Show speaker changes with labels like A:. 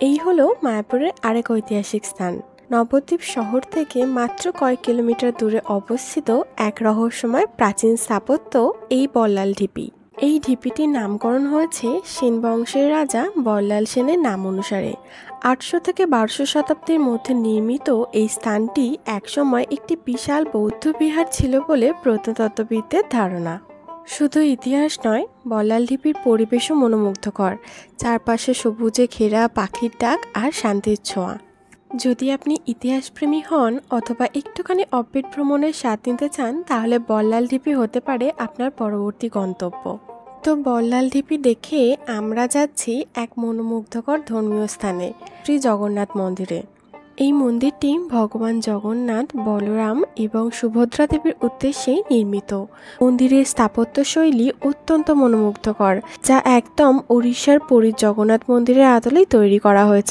A: এই হলো মায়াপুরের আরেক ঐতিহাসিক স্থান। নবদ্বীপ শহর থেকে মাত্র কয়েক কিলোমিটার দূরে অবস্থিত এক রহস্যময় প্রাচীন স্থাপত্য এই বল্লাল ঢিপি। এই ঢিপিটির নামকরণ হয়েছে সেন বংশের রাজা বল্লাল সেনের নাম অনুসারে। 800 থেকে 1200 শতাব্দীর মধ্যে নির্মিত এই স্থানটি একসময় একটি বিশাল বৌদ্ধ বিহার ছিল বলে প্রত্নতত্ত্ববিদদের ধারণা। শুধু ইতিহাস নয়, বল্লাল ঢিপির পরিবেশও মনোমুগ্ধকর। চারপাশে সবুজে ঘেরা পাখির ডাক আর শান্তির ছোঁয়া। যদি আপনি ইতিহাসপ্রেমী হন অথবা একটুখানি অব্যেট ভ্রমণের স্বাদ নিতে চান, তাহলে বল্লাল ঢিপি হতে পারে আপনার পরবর্তী গন্তব্য। তো বল্লাল ঢিপি দেখে আমরা যাচ্ছি এক মনোমুগ্ধকর ধর্মীয় স্থানে, শ্রী জগন্নাথ মন্দিরে। এই মন্দিরটি ভগবান জগন্নাথ, বলরাম এবং সুভদ্রা দেবীর উদ্দেশ্যে নির্মিত। মন্দিরের স্থাপত্যশৈলী অত্যন্ত মনোমুগ্ধকর, যা একদম ওড়িশার পুরীর জগন্নাথ মন্দিরের আদলেই তৈরি করা হয়েছে।